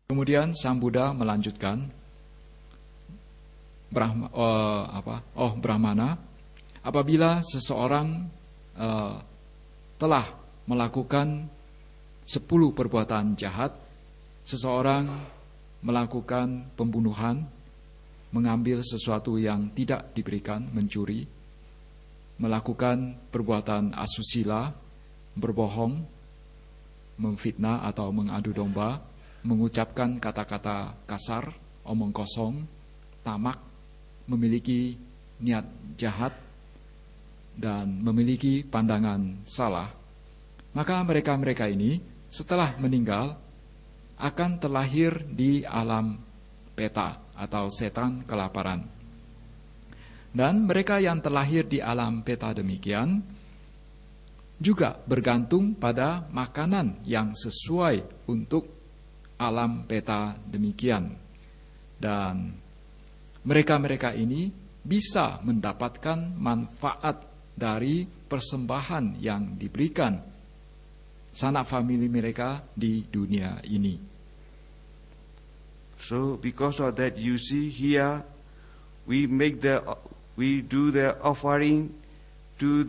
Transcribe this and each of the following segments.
Kemudian Sang Buddha melanjutkan, Brahmana, apabila seseorang telah melakukan 10 perbuatan jahat, seseorang melakukan pembunuhan, mengambil sesuatu yang tidak diberikan, mencuri, melakukan perbuatan asusila, berbohong, memfitnah atau mengadu domba, mengucapkan kata-kata kasar, omong kosong, tamak, memiliki niat jahat, dan memiliki pandangan salah, maka mereka-mereka ini setelah meninggal akan terlahir di alam peta atau setan kelaparan. Dan mereka yang terlahir di alam peta demikian juga bergantung pada makanan yang sesuai untuk alam peta demikian. Dan mereka-mereka ini bisa mendapatkan manfaat dari persembahan yang diberikan sanak famili mereka di dunia ini. So because of that, you see here, we do the offering to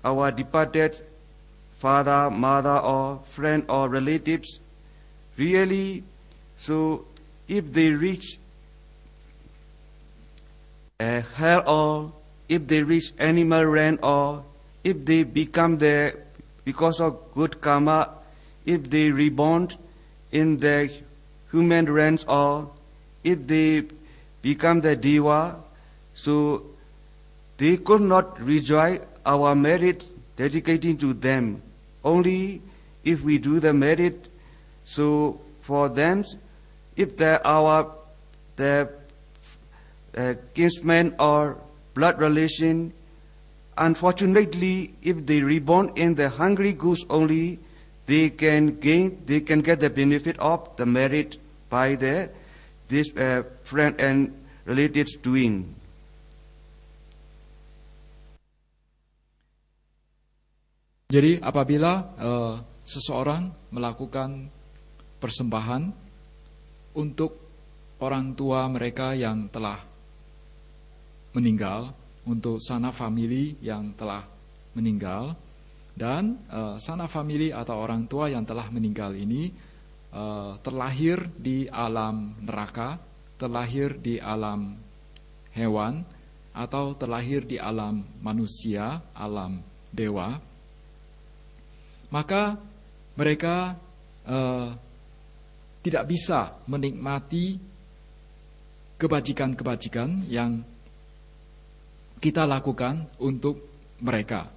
our departed father, mother, or friend or relatives. Really, so if they reach hell, or if they reach animal realm, or if they become because of good karma, if they reborn in the human realms, or if they become the deva, so they could not rejoice our merit dedicating to them. Only if we do the merit, so for them, if the kinsmen or blood relation, unfortunately, if they reborn in the hungry goose only, they can get the benefit of the merit by this friend and relatives doing. Jadi apabila seseorang melakukan persembahan untuk orang tua mereka yang telah meninggal, untuk sanak famili yang telah meninggal, dan sanak famili atau orang tua yang telah meninggal ini terlahir di alam neraka, terlahir di alam hewan, atau terlahir di alam manusia, alam dewa, maka mereka tidak bisa menikmati kebajikan-kebajikan yang kita lakukan untuk mereka.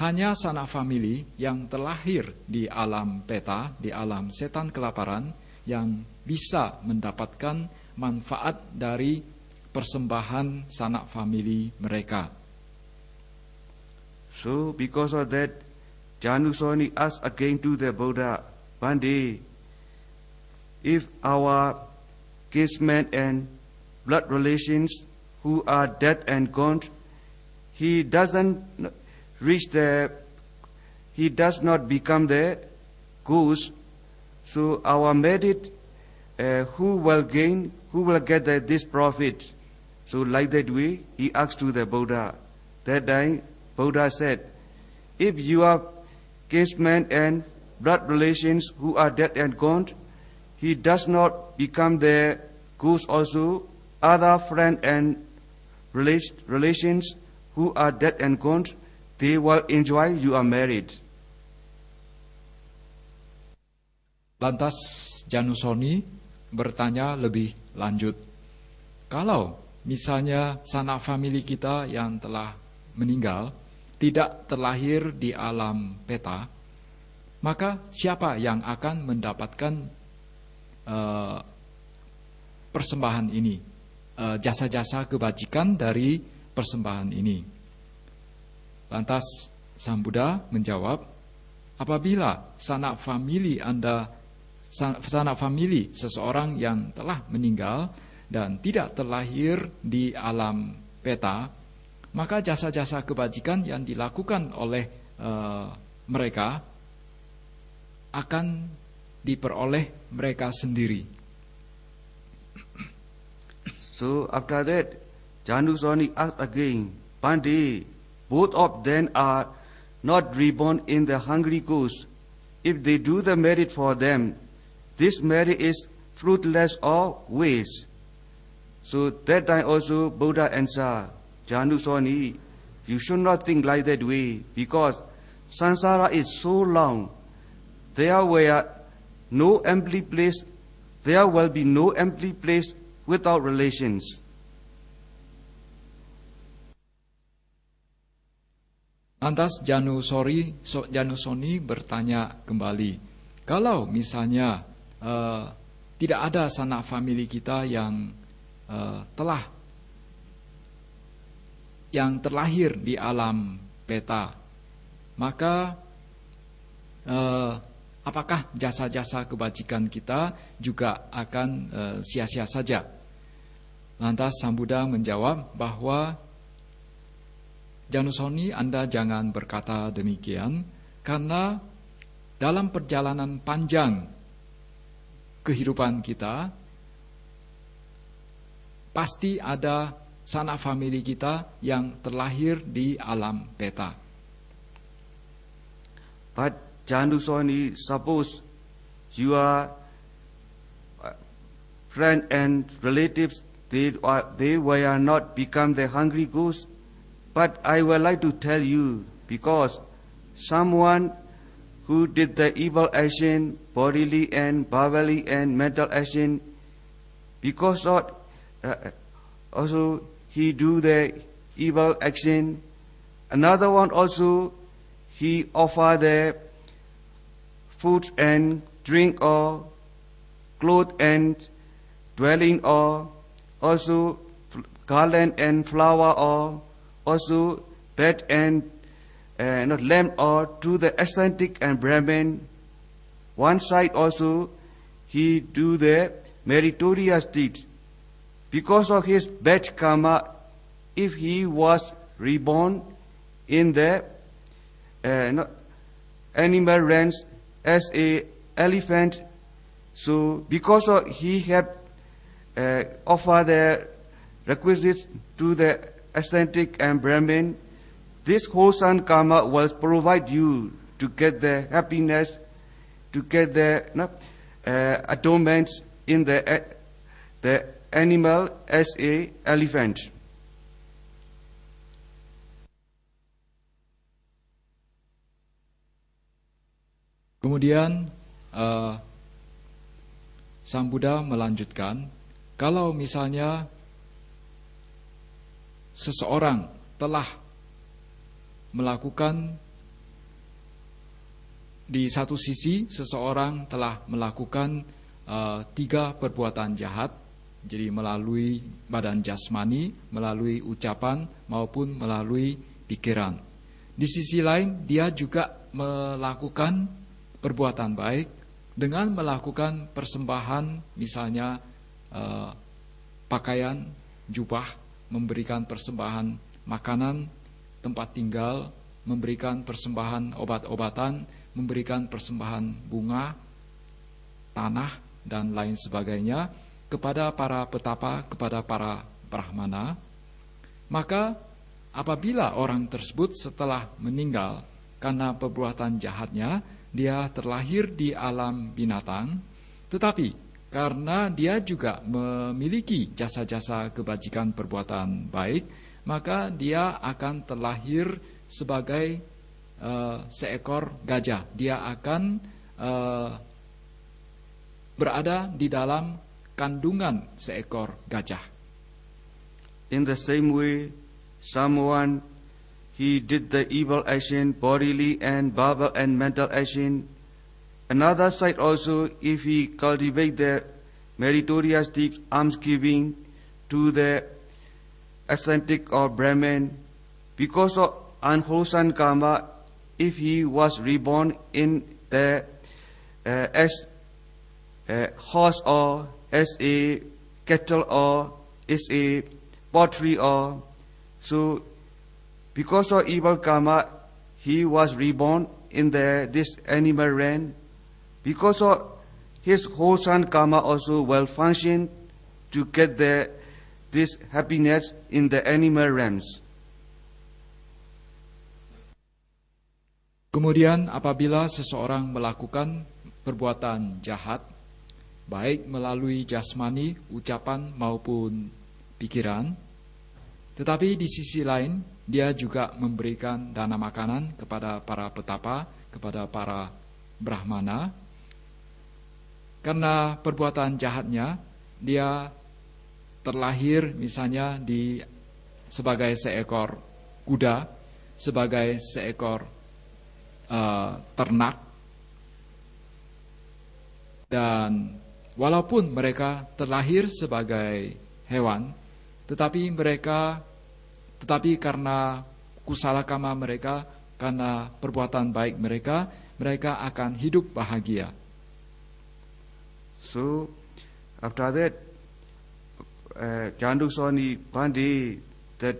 Hanya sanak famili yang terlahir di alam peta, di alam setan kelaparan, yang bisa mendapatkan manfaat dari persembahan sanak famili mereka. So because of that, Janusoni asked again to the Buddha, one day, if our kinsmen and blood relations who are dead and gone, he does not become the goose, so our merit, who will get this profit? So like that way, he asked to the Buddha. That time, Buddha said, if you are kinsmen and blood relations who are dead and gone, he does not become the goose also. Other friend and relations who are dead and gone, they will enjoy your merit. Lantas Janusoni bertanya lebih lanjut, kalau misalnya sanak famili kita yang telah meninggal tidak terlahir di alam peta, maka siapa yang akan mendapatkan persembahan ini, jasa-jasa kebajikan dari persembahan ini? Lantas Sang Buddha menjawab, apabila sanak famili seseorang yang telah meninggal dan tidak terlahir di alam peta, maka jasa-jasa kebajikan yang dilakukan oleh mereka akan diperoleh mereka sendiri. So after that, Janusoni asked again, Pandey, both of them are not reborn in the hungry goose. If they do the merit for them, this merit is fruitless or waste. So that time also Buddha answered, Janusoni, you should not think like that way, because samsara is so long. There will be no empty place without relations. Lantas Janusoni bertanya kembali, kalau misalnya tidak ada sanak famili kita yang terlahir di alam peta, maka apakah jasa-jasa kebajikan kita juga akan sia-sia saja? Lantas Sang Buddha menjawab bahwa, Janusoni, Anda jangan berkata demikian, karena dalam perjalanan panjang kehidupan kita, pasti ada sanak famili kita yang terlahir di alam peta. But Janusoni, suppose your friend and relatives, they will not become the hungry goose. But I would like to tell you, because someone who did the evil action, bodily and verbally and mental action, because of also he do the evil action. Another one also, he offer the food and drink or cloth and dwelling or also garland and flower or also bed and not lamp or to the ascetic and Brahmin. One side also he do the meritorious deed. Because of his bad karma, if he was reborn in the animal range as a elephant, so because of he had offer the requisites to the ascetic and Brahmin, this wholesome karma will provide you to get the happiness, to get the atonement in the animal as a elephant. Kemudian Sang Buddha melanjutkan, kalau misalnya seseorang telah melakukan, di satu sisi seseorang telah melakukan 3 perbuatan jahat, jadi melalui badan jasmani, melalui ucapan maupun melalui pikiran. Di sisi lain dia juga melakukan perbuatan baik dengan melakukan persembahan, misalnya pakaian, jubah, memberikan persembahan makanan, tempat tinggal, memberikan persembahan obat-obatan, memberikan persembahan bunga, tanah, dan lain sebagainya kepada para petapa, kepada para brahmana. Maka apabila orang tersebut setelah meninggal karena perbuatan jahatnya, dia terlahir di alam binatang, tetapi karena dia juga memiliki jasa-jasa kebajikan perbuatan baik, maka dia akan terlahir sebagai seekor gajah. Dia akan berada di dalam kandungan seekor gajah. In the same way, someone he did the evil action, bodily and verbal and mental action. Another side also, if he cultivate the meritorious deeds, almsgiving to the ascetic or Brahmin, because of unwholesome karma, if he was reborn in the as a horse or as a cattle or as a pottery or so, because of evil karma, he was reborn in this animal realm. Because of his whole son karma also will function to get this happiness in the animal realms. Kemudian apabila seseorang melakukan perbuatan jahat, baik melalui jasmani, ucapan maupun pikiran, tetapi di sisi lain dia juga memberikan dana makanan kepada para petapa, kepada para brahmana. Karena perbuatan jahatnya, dia terlahir misalnya sebagai seekor kuda, sebagai seekor ternak, dan walaupun mereka terlahir sebagai hewan, tetapi karena kusala kama mereka, karena perbuatan baik mereka akan hidup bahagia. So after that, Jandusoni Pandi, the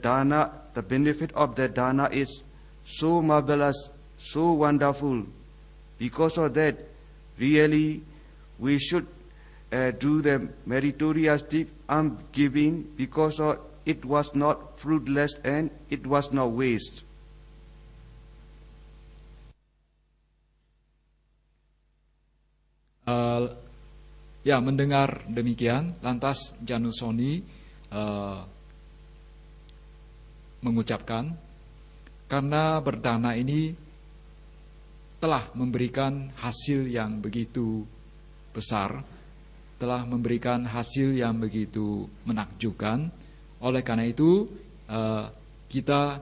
benefit of the dana is so marvelous, so wonderful. Because of that, really, we should do the meritorious deed giving, because it was not fruitless and it was not waste. Mendengar demikian, lantas Janusoni mengucapkan, karena berdana ini telah memberikan hasil yang begitu besar, telah memberikan hasil yang begitu menakjubkan. Oleh karena itu, kita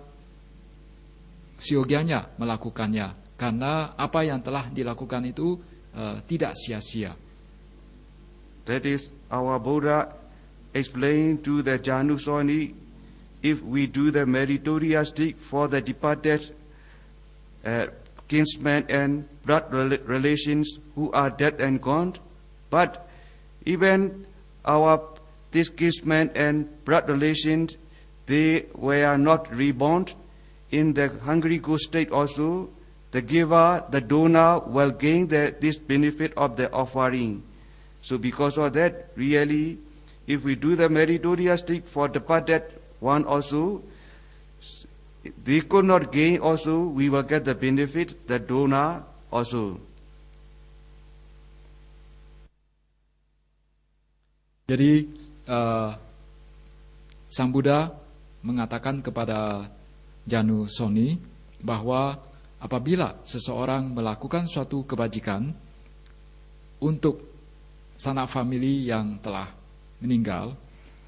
siogianya melakukannya, karena apa yang telah dilakukan itu tidak sia-sia. That is, our Buddha explained to the Janusoni, if we do the meritorious deed for the departed kinsmen and blood relations who are dead and gone, but even these kinsmen and blood relations, they were not reborn in the hungry ghost state also. The giver, the donor, will gain this benefit of the offering. So because of that, really, if we do the meritorious deed for departed one also, they could not gain also, we will get the benefit, the donor also. Jadi Sang Buddha mengatakan kepada Janusoni bahwa apabila seseorang melakukan suatu kebajikan untuk sanak famili yang telah meninggal,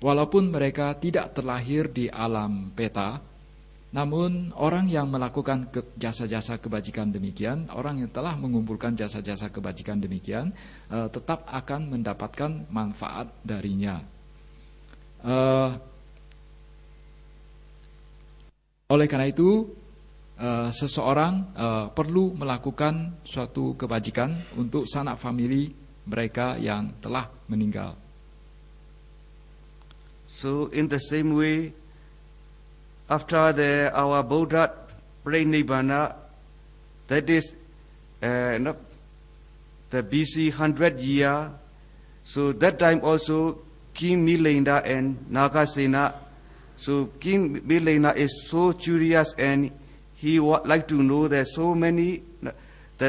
walaupun mereka tidak terlahir di alam peta, namun orang yang melakukan jasa-jasa kebajikan demikian, orang yang telah mengumpulkan jasa-jasa kebajikan demikian, tetap akan mendapatkan manfaat darinya. Oleh karena itu, seseorang perlu melakukan suatu kebajikan untuk sanak famili mereka yang telah meninggal. So in the same way, after our Buddha Parinibbana, that is the BC 100 year, so that time also King Milinda and Nagasena, so King Milinda is so curious and he would like to know the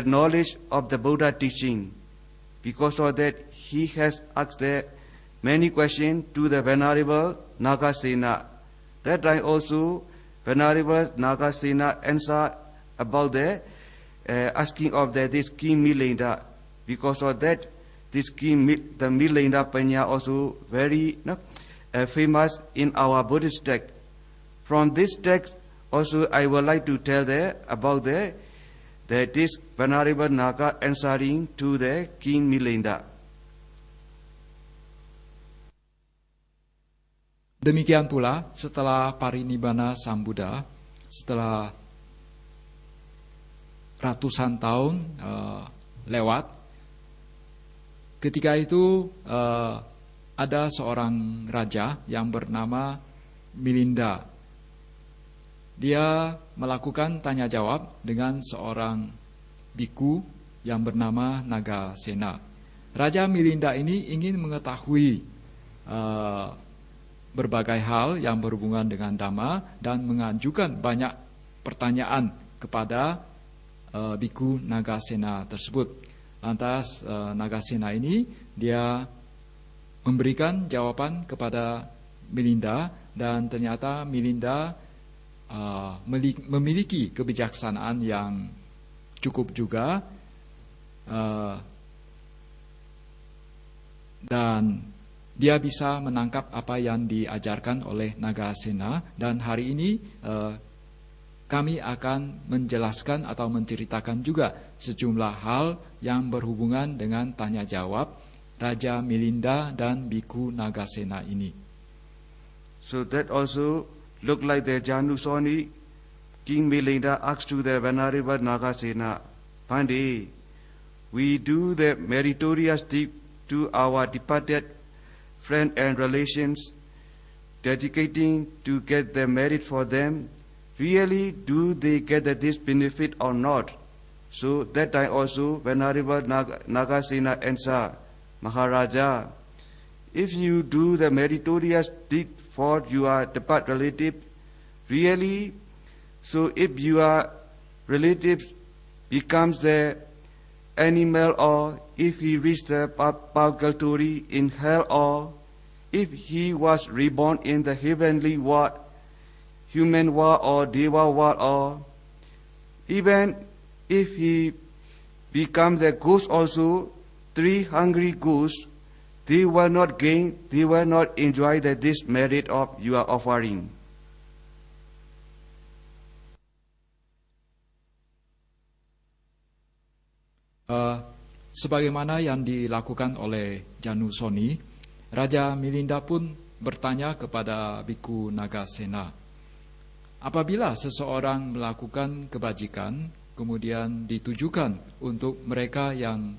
knowledge of the Buddha teaching. Because of that, he has asked many questions to the Venerable Nagasena. That time also, Venerable Nagasena answered about the asking of this King Milinda. Because of that, this King, the Milinda Panya, also very famous in our Buddhist text. From this text, also I would like to tell about this Venerable Naga answering to the King Milinda. Demikian pula setelah parinibbana Sang Buddha, setelah ratusan tahun lewat, ketika itu ada seorang raja yang bernama Milinda. Dia melakukan tanya jawab dengan seorang biku yang bernama Nagasena. Raja Milinda ini ingin mengetahui berbagai hal yang berhubungan dengan Dhamma dan mengajukan banyak pertanyaan kepada Biku Nagasena tersebut. Lantas Nagasena ini dia memberikan jawaban kepada Milinda, dan ternyata Milinda memiliki kebijaksanaan yang cukup juga, dan dia bisa menangkap apa yang diajarkan oleh Nagasena. Dan hari ini kami akan menjelaskan atau menceritakan juga sejumlah hal yang berhubungan dengan tanya jawab Raja Milinda dan Biku Nagasena ini. So that also looked like the Janusoni. King Milinda asked to the Venerable Nagasena, Pandey, we do the meritorious deed to our departed friends and relations, dedicating to get the merit for them. Really, do they get this benefit or not? So that time also, Venerable Nagasena answered, Maharaja, if you do the meritorious deed for your departed relative, really, so if your relative becomes the animal, or if he reached the purgatory in hell, or if he was reborn in the heavenly world, human world or deva world, or even if he becomes the ghost also, 3 hungry ghosts, they will not gain, they will not enjoy this merit of your offering. Sebagaimana yang dilakukan oleh Janusoni, Raja Milinda pun bertanya kepada Biku Nagasena, apabila seseorang melakukan kebajikan kemudian ditujukan untuk mereka yang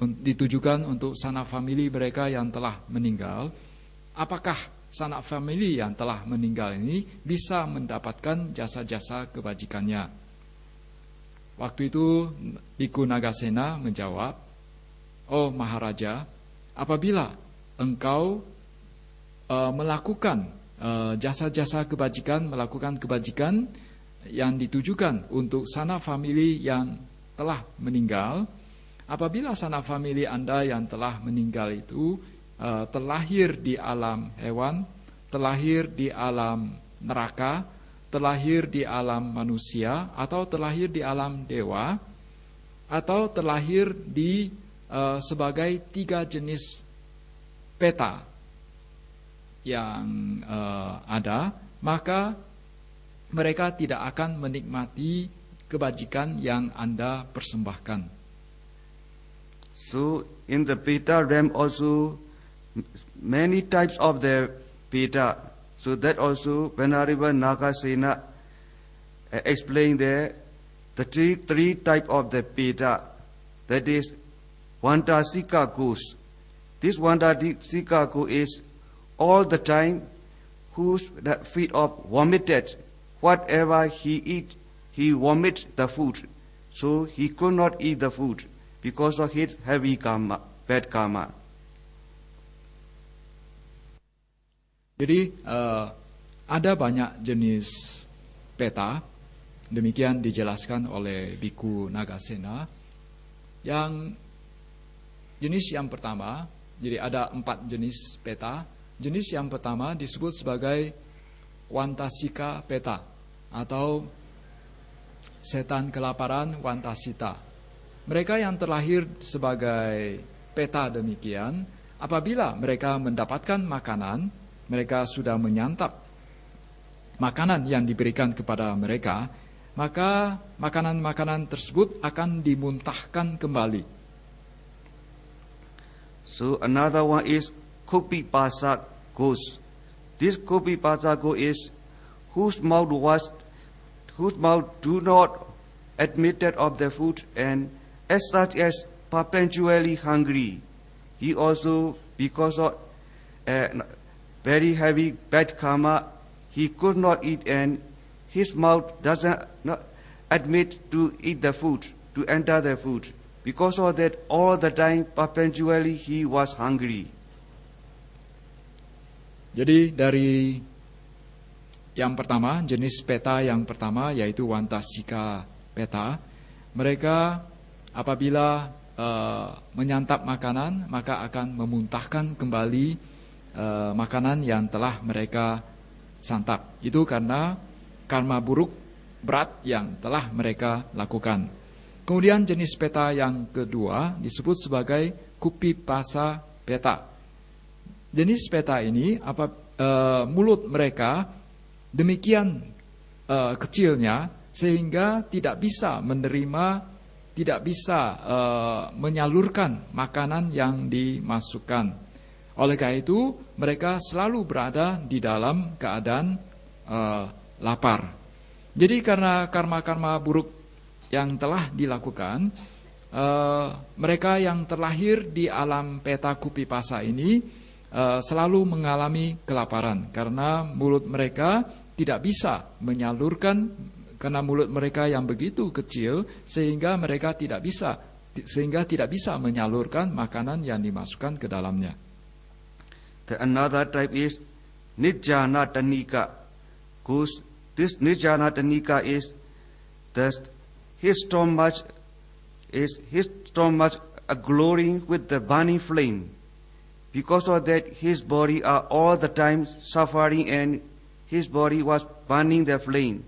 ditujukan untuk sanak famili mereka yang telah meninggal, apakah sanak famili yang telah meninggal ini bisa mendapatkan jasa-jasa kebajikannya? Waktu itu Biku Nagasena menjawab, oh Maharaja, apabila engkau melakukan jasa-jasa kebajikan, melakukan kebajikan yang ditujukan untuk sanak famili yang telah meninggal, apabila sanak famili Anda yang telah meninggal itu terlahir di alam hewan, terlahir di alam neraka, terlahir di alam manusia, atau terlahir di alam dewa, atau terlahir di sebagai 3 jenis peta yang ada, maka mereka tidak akan menikmati kebajikan yang Anda persembahkan. So in the Peta realm also many types of the Peta. So that also Venerable Nagasena explained there the three type of the Peta. That is Vantasika ghost. This Vantasika ghost is all the time whose the feet of vomited. Whatever he eat, he vomit the food. So he could not eat the food because of his heavy karma, bad karma. Jadi ada banyak jenis peta, demikian dijelaskan oleh Biku Nagasena. Yang jenis yang pertama, jadi ada 4 jenis peta. Jenis yang pertama disebut sebagai Vantasika peta atau setan kelaparan Vantasita. Mereka yang terlahir sebagai peta demikian, apabila mereka mendapatkan makanan, mereka sudah menyantap makanan yang diberikan kepada mereka, maka makanan-makanan tersebut akan dimuntahkan kembali. So another one is Kopi Pasak ghost. This Kopi Pasak ghost is whose mouth do not admitted of the food, and as such as perpetually hungry. He also, because of very heavy bad karma, he could not eat, and his mouth doesn't not admit to eat the food, to enter the food. Because of that, all the time, perpetually, he was hungry. Jadi dari yang pertama, jenis peta yang pertama yaitu Vantasika peta, mereka apabila menyantap makanan maka akan memuntahkan kembali makanan yang telah mereka santap. Itu karena karma buruk berat yang telah mereka lakukan. Kemudian jenis peta yang kedua disebut sebagai Kupipasa peta. Jenis peta ini mulut mereka demikian kecilnya sehingga tidak bisa menerima, tidak bisa menyalurkan makanan yang dimasukkan. Oleh karena itu mereka selalu berada di dalam keadaan lapar. Jadi karena karma-karma buruk yang telah dilakukan, mereka yang terlahir di alam peta Kupipasa ini selalu mengalami kelaparan karena mulut mereka tidak bisa menyalurkan, karena mulut mereka yang begitu kecil sehingga mereka tidak bisa menyalurkan makanan yang dimasukkan ke dalamnya. The another type is Nijjana Tanika. This Nijjana Tanika is his stomach glowing with the burning flame. Because of that, his body are all the time suffering, and his body was burning the flame.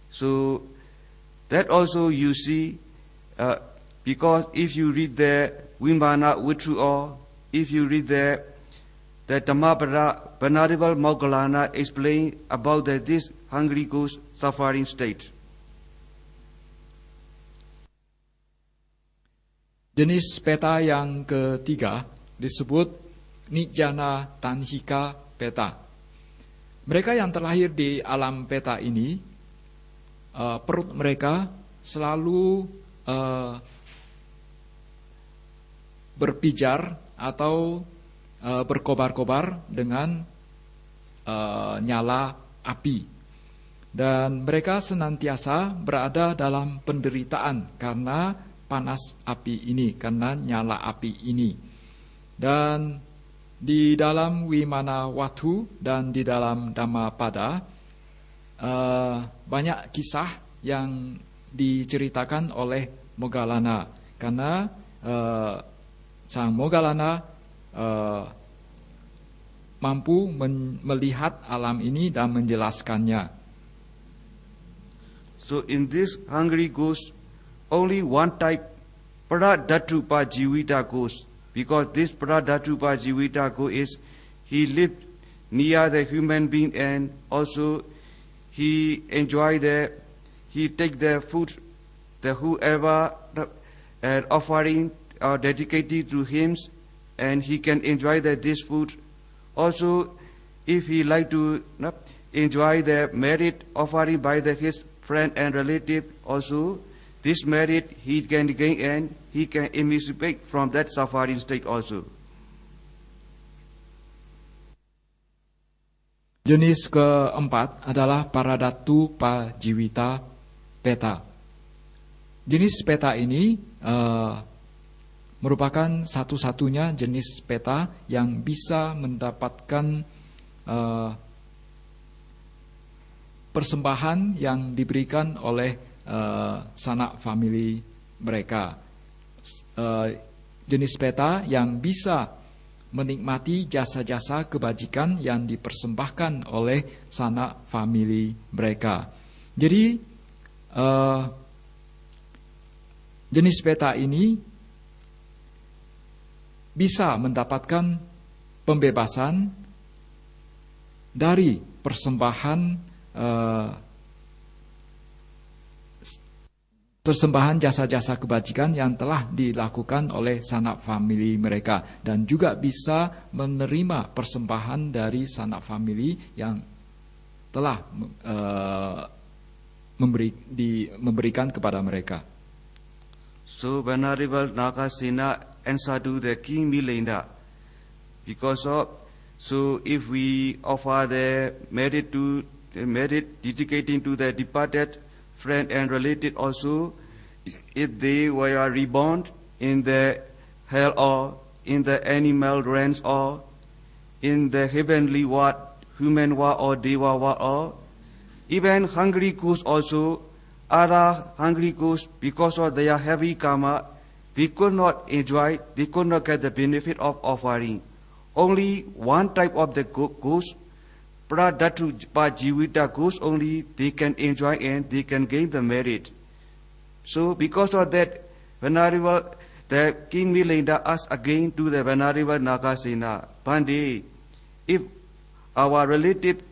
So that also you see, because if you read the Vimana Vitru, or if you read the Dhammapada, Venerable Moggallana explain about this hungry ghost suffering state. Jenis peta yang ketiga disebut Nijjana Tanhika peta. Mereka yang terlahir di alam peta ini, perut mereka selalu berpijar atau berkobar-kobar dengan nyala api. Dan mereka senantiasa berada dalam penderitaan karena panas api ini, karena nyala api ini. Dan di dalam Vimana Wattu dan di dalam Dhammapada banyak kisah yang diceritakan oleh Moggallana, karena sang Moggallana mampu melihat alam ini dan menjelaskannya. So in this hungry ghost, only one type, Pradatupa Jivita ghost. Because this Pradatupa Jivita ghost is, he lived near the human being, and also he take the food, whoever offering or dedicated to him, and he can enjoy this food. Also, if he like to enjoy the merit offering by his friend and relative, also this merit he can gain, and he can emancipate from that suffering state also. Jenis keempat adalah Paradatupa Jivita peta. Jenis peta ini merupakan satu-satunya jenis peta yang bisa mendapatkan persembahan yang diberikan oleh sanak famili mereka. Jenis peta yang bisa menikmati jasa-jasa kebajikan yang dipersembahkan oleh sanak famili mereka. Jadi jenis peta ini bisa mendapatkan pembebasan dari persembahan jasa-jasa kebajikan yang telah dilakukan oleh sanak famili mereka, dan juga bisa menerima persembahan dari sanak famili yang telah memberikan kepada mereka. So Venerable Nagasena answer to the King Milinda, because of, so if we offer the merit dedicating to the departed friend and related also, if they were reborn, in the hell or in the animal realms or in the heavenly world, human world or deva world or even hungry ghosts also, other hungry ghosts, because of their heavy karma, they could not enjoy, they could not get the benefit of offering. Only one type of the ghost, Pradatu Jivita ghost, only they can enjoy and they can gain the merit. So because of that, Venerable, the King Milinda asked again to the Venerable Nagasena, Pandey, if our relative,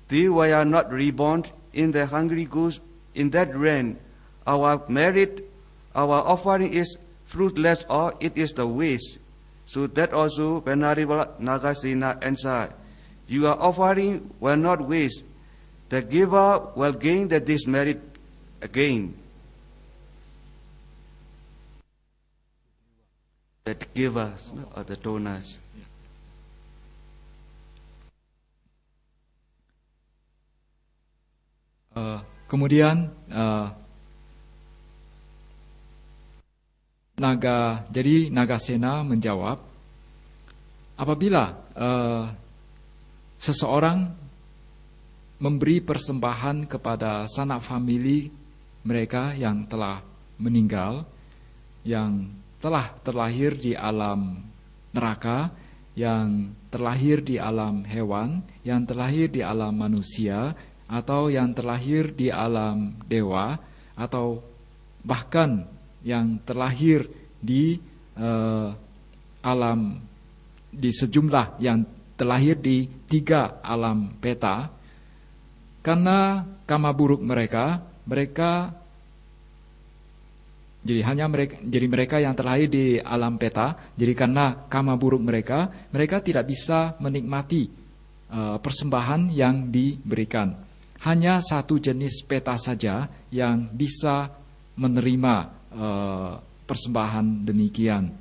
they were not reborn in the hungry ghost, in that realm, our merit, our offering is fruitless or it is the waste. So that also Venerable Nagasena answered, your offering will not waste. The giver will gain this merit again. That givers or the donors. Kemudian Nagasena menjawab, apabila seseorang memberi persembahan kepada sanak famili mereka yang telah meninggal, yang telah terlahir di alam neraka, yang terlahir di alam hewan, yang terlahir di alam manusia, atau yang terlahir di alam dewa, atau bahkan yang terlahir di alam, di sejumlah yang terlahir di 3 alam peta, karena karma buruk mereka jadi mereka yang terlahir di alam peta, jadi karena karma buruk mereka tidak bisa menikmati persembahan yang diberikan. Hanya satu jenis peta saja yang bisa menerima persembahan demikian.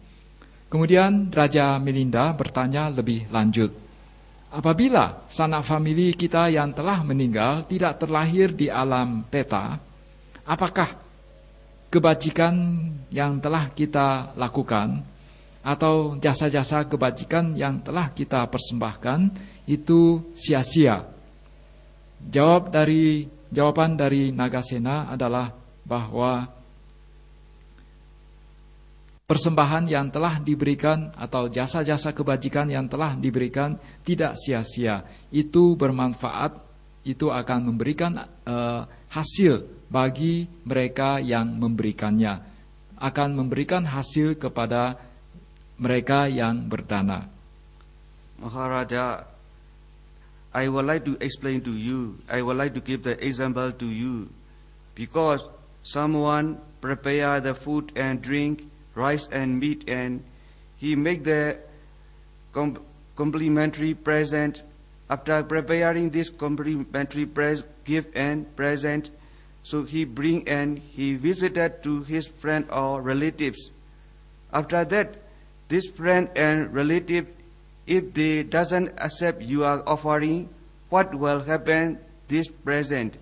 Kemudian Raja Milinda bertanya lebih lanjut, apabila sanak famili kita yang telah meninggal tidak terlahir di alam peta, apakah kebajikan yang telah kita lakukan atau jasa-jasa kebajikan yang telah kita persembahkan itu sia-sia? Jawaban dari Nagasena adalah bahwa persembahan yang telah diberikan atau jasa-jasa kebajikan yang telah diberikan tidak sia-sia. Itu bermanfaat, itu akan memberikan hasil bagi mereka yang memberikannya, akan memberikan hasil kepada mereka yang berdana. Maharaja, I would like to explain to you, I would like to give the example to you, because someone prepare the food and drink, rice and meat, and he make the complimentary present. After preparing this complimentary gift and present, so he bring and he visited to his friend or relatives. After that, this friend and relative, if they doesn't accept your offering, what will happen this present?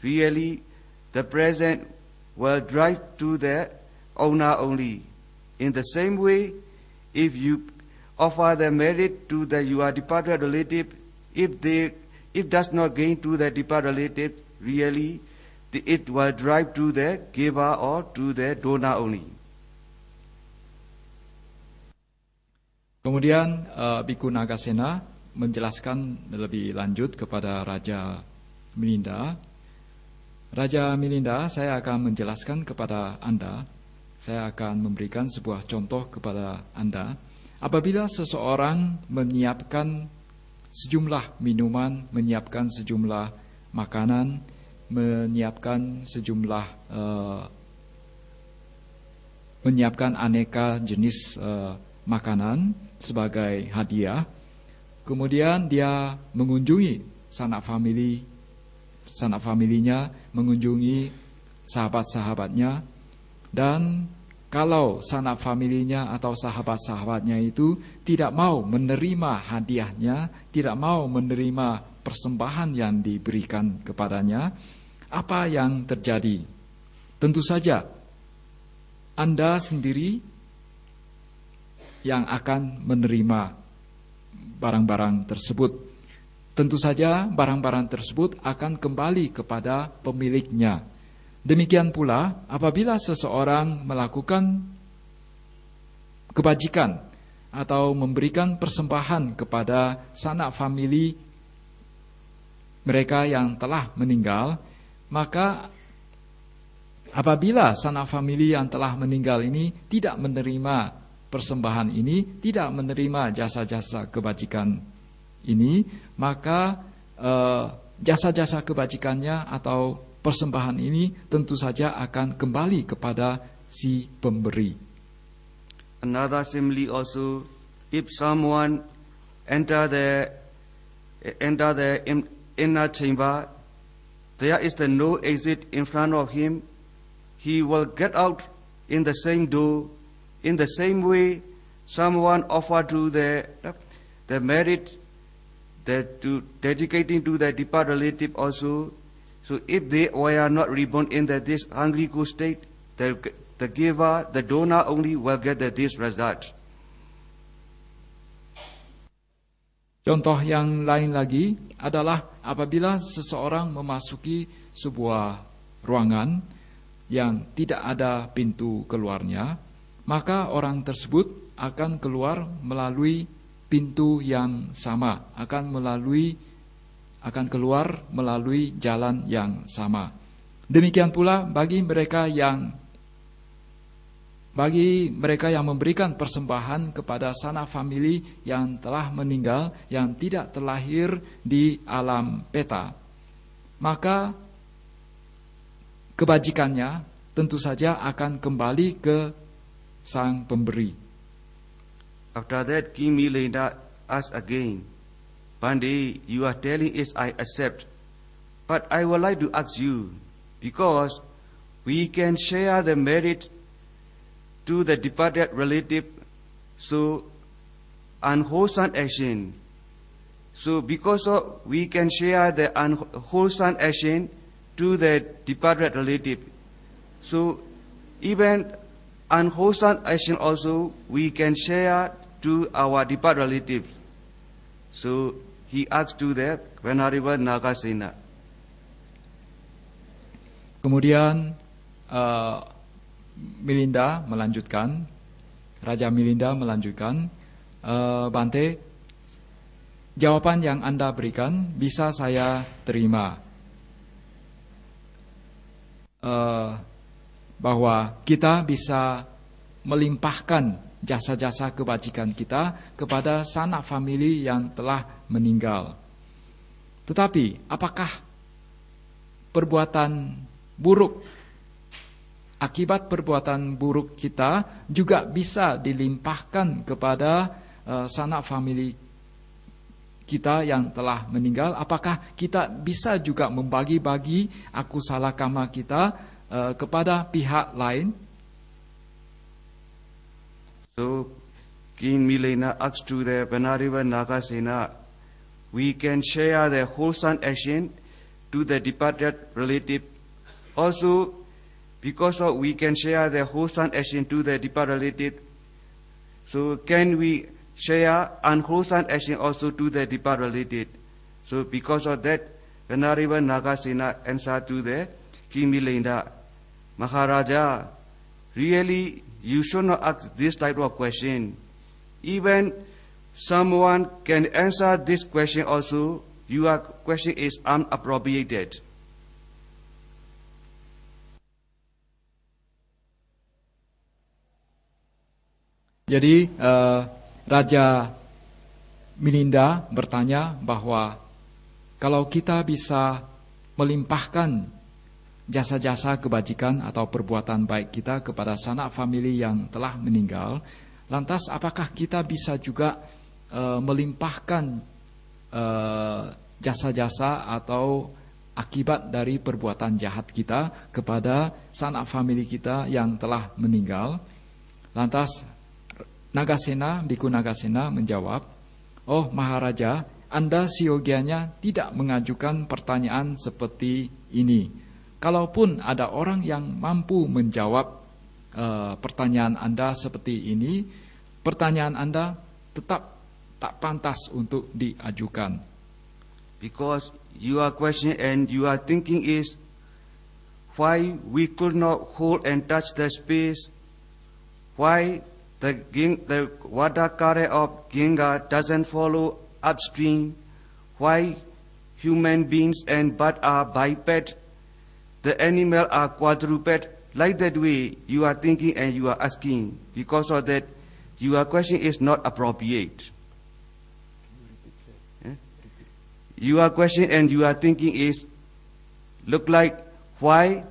Really, the present will drive to the owner only. In the same way, if you offer the merit to your departed relative, if does not gain to the departed relative, really, it will drive to the giver or to the donor only. Kemudian Bhikkhu Nagasena menjelaskan lebih lanjut kepada Raja Milinda. Raja Milinda, saya akan menjelaskan kepada Anda, saya akan memberikan sebuah contoh kepada Anda. Apabila seseorang menyiapkan sejumlah minuman, menyiapkan sejumlah makanan, menyiapkan aneka jenis makanan sebagai hadiah, kemudian dia mengunjungi sanak familinya, mengunjungi sahabat-sahabatnya, dan kalau sanak familinya atau sahabat-sahabatnya itu tidak mau menerima hadiahnya, tidak mau menerima persembahan yang diberikan kepadanya, apa yang terjadi? Tentu saja Anda sendiri yang akan menerima barang-barang tersebut. Tentu saja barang-barang tersebut akan kembali kepada pemiliknya. Demikian pula apabila seseorang melakukan kebajikan atau memberikan persembahan kepada sanak famili mereka yang telah meninggal, maka apabila sanak famili yang telah meninggal ini tidak menerima persembahan ini, tidak menerima jasa-jasa kebajikan ini, maka jasa-jasa kebajikannya atau persembahan ini tentu saja akan kembali kepada si pemberi. Another simile also, if someone enter the inner chamber, there is no exit in front of him. He will get out in the same door. In the same way, someone offered to the merit to dedicating to the departed relative also. So if they were not reborn in this hungry ghost state, the giver, the donor only will get this result. Contoh yang lain lagi adalah apabila seseorang memasuki sebuah ruangan yang tidak ada pintu keluarnya, maka orang tersebut akan keluar melalui pintu yang sama, akan keluar melalui jalan yang sama. Demikian pula bagi mereka yang memberikan persembahan kepada sanak famili yang telah meninggal, yang tidak terlahir di alam peta, maka kebajikannya tentu saja akan kembali ke sang pemberi. After that, King Milinda asked again, Pandey, you are telling us I accept, but I would like to ask you, because we can share the merit to the departed relative, so unwholesome action. So because we can share the unwholesome action to the departed relative, so even unwholesome action also we can share to our departed relative. So he asked to the Venerable Nagasena. Kemudian Raja Milinda melanjutkan, Bante, jawaban yang Anda berikan bisa saya terima, bahwa kita bisa melimpahkan jasa-jasa kebajikan kita kepada sanak famili yang telah meninggal. Tetapi apakah perbuatan buruk, akibat perbuatan buruk kita juga bisa dilimpahkan kepada sanak famili kita yang telah meninggal? Apakah kita bisa juga membagi-bagi akusala kama kita kepada pihak lain? So King Milena asked to the Venerable Nagasena, we can share the wholesome action to the departed relative. Also, because we can share the wholesome action to the departed relative, so can we share unwholesome action also to the departed relative? So because of that, Venerable Nagasena answered to the King Milinda, Maharaja, really you should not ask this type of question. Even someone can answer this question also, your question is unappropriated. Jadi Raja Milinda bertanya bahwa kalau kita bisa melimpahkan jasa-jasa kebajikan atau perbuatan baik kita kepada sanak famili yang telah meninggal, lantas apakah kita bisa juga melimpahkan jasa-jasa atau akibat dari perbuatan jahat kita kepada sanak famili kita yang telah meninggal? Lantas Biku Nagasena menjawab, oh Maharaja, Anda siogianya tidak mengajukan pertanyaan seperti ini. Kalaupun ada orang yang mampu menjawab pertanyaan Anda seperti ini, pertanyaan Anda tetap tak pantas untuk diajukan. Because your question and your thinking is why we could not hold and touch the space, why the water current of Ganga doesn't follow upstream, why human beings and birds are biped, the animal are quadruped. Like that way you are thinking and you are asking. Because of that, your question is not appropriate. Your question and your thinking is look like why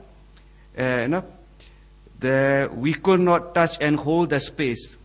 we could not touch and hold the space.